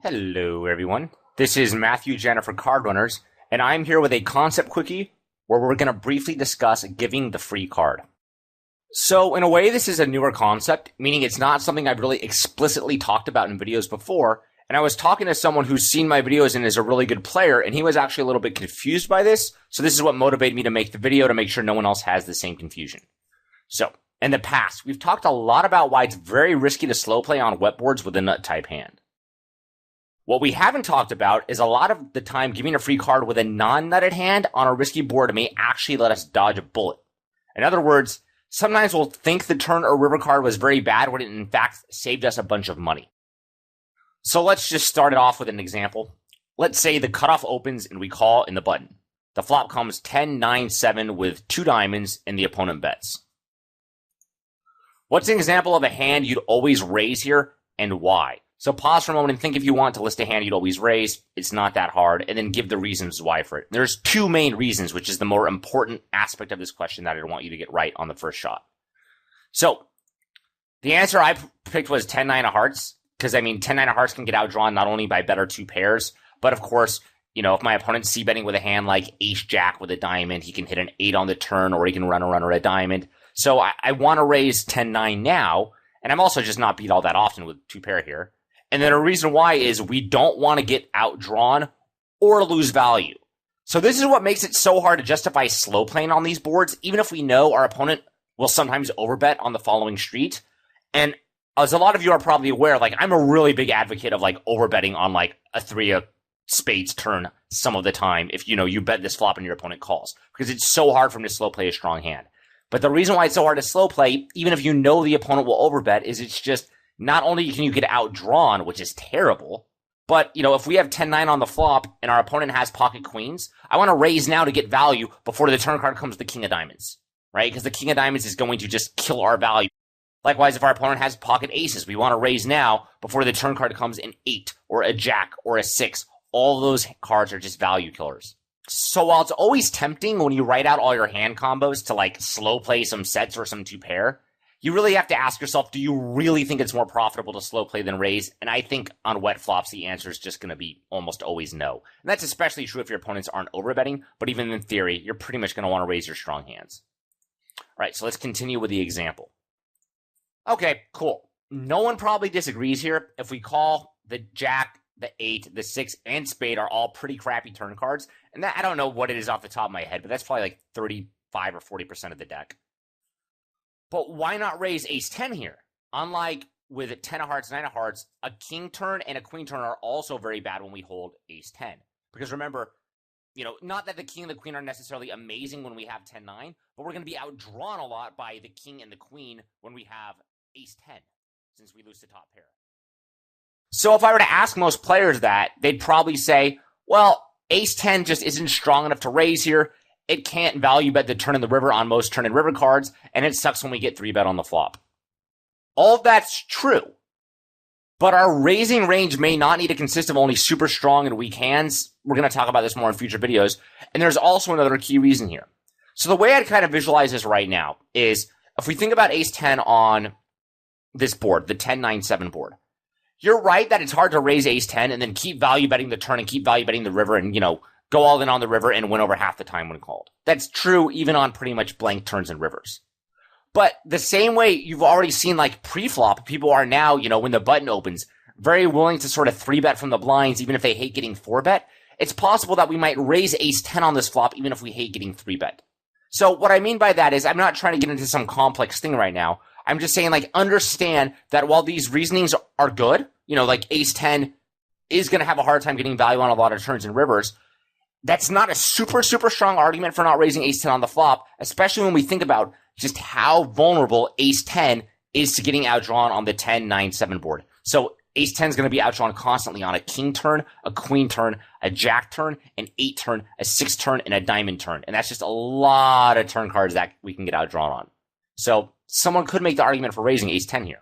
Hello, everyone. This is Matthew Janda for CardRunners, and I'm here with a concept quickie where we're going to briefly discuss giving the free card. So, in a way, this is a newer concept, meaning it's not something I've really explicitly talked about in videos before. And I was talking to someone who's seen my videos and is a really good player, and he was actually a little bit confused by this. So this is what motivated me to make the video, to make sure no one else has the same confusion. So, in the past, we've talked a lot about why it's very risky to slow play on wet boards with a nut type hand. What we haven't talked about is a lot of the time giving a free card with a non-nutted hand on a risky board may actually let us dodge a bullet. In other words, sometimes we'll think the turn or river card was very bad when it in fact saved us a bunch of money. So let's just start it off with an example. Let's say the cutoff opens and we call in the button. The flop comes 10-9-7 with 2 diamonds and the opponent bets. What's an example of a hand you'd always raise here and why? So pause for a moment and think if you want to list a hand you'd always raise. It's not that hard. And then give the reasons why for it. There's 2 main reasons, which is the more important aspect of this question that I want you to get right on the first shot. So the answer I picked was 10-9 of hearts. Because, 10-9 of hearts can get outdrawn not only by better 2 pairs, but of course, if my opponent's c-betting with a hand like ace-jack with a diamond, he can hit an 8 on the turn, or he can run a runner a diamond. So I want to raise 10-9 now, and I'm also just not beat all that often with 2 pair here. And then a reason why is we don't want to get outdrawn or lose value. So this is what makes it so hard to justify slow playing on these boards, even if we know our opponent will sometimes overbet on the following street. And as a lot of you are probably aware, I'm a really big advocate of overbetting on a 3 of spades turn some of the time if you bet this flop and your opponent calls, because it's so hard for him to slow play a strong hand. But the reason why it's so hard to slow play, even if you know the opponent will overbet, is it's just not only can you get outdrawn, which is terrible, but, if we have 10-9 on the flop and our opponent has pocket queens, I want to raise now to get value before the turn card comes the king of diamonds, right? Because the king of diamonds is going to just kill our value. Likewise, if our opponent has pocket aces, we want to raise now before the turn card comes an 8 or a jack or a 6. All those cards are just value killers. So while it's always tempting when you write out all your hand combos to slow play some sets or some 2 pair, you really have to ask yourself, do you really think it's more profitable to slow play than raise? And I think on wet flops, the answer is just going to be almost always no. And that's especially true if your opponents aren't overbetting, but even in theory, you're pretty much going to want to raise your strong hands. All right, so let's continue with the example. Okay, cool. No one probably disagrees here. If we call, the jack, the 8, the 6, and spade are all pretty crappy turn cards. And that, I don't know what it is off the top of my head, but that's probably 35 or 40% of the deck. But why not raise ace-10 here? Unlike with 10 of hearts, 9 of hearts, a king turn and a queen turn are also very bad when we hold ace-10. Because remember, not that the king and the queen are necessarily amazing when we have 10-9, but we're going to be outdrawn a lot by the king and the queen when we have ace-10, since we lose the top pair. So if I were to ask most players that, they'd probably say, well, ace-10 just isn't strong enough to raise here. It can't value bet the turn and the river on most turn and river cards, and it sucks when we get 3-bet on the flop. All of that's true, but our raising range may not need to consist of only super strong and weak hands. We're going to talk about this more in future videos, and there's also another key reason here. So the way I'd kind of visualize this right now is, if we think about ace-10 on this board, the 10-9-7 board, you're right that it's hard to raise ace-10 and then keep value betting the turn and keep value betting the river and, go all in on the river and win over half the time when called. That's true even on pretty much blank turns and rivers. But the same way you've already seen pre-flop, people are now, when the button opens, very willing to sort of 3-bet from the blinds even if they hate getting 4-bet. It's possible that we might raise ace-10 on this flop even if we hate getting 3-bet. So what I mean by that is I'm not trying to get into some complex thing right now. I'm just saying understand that while these reasonings are good, ace-10 is going to have a hard time getting value on a lot of turns and rivers, that's not a super, super strong argument for not raising ace-10 on the flop, especially when we think about just how vulnerable ace-10 is to getting outdrawn on the 10-9-7 board. So ace-10 is going to be outdrawn constantly on a king turn, a queen turn, a jack turn, an 8 turn, a 6 turn, and a diamond turn. And that's just a lot of turn cards that we can get outdrawn on. So someone could make the argument for raising ace-10 here.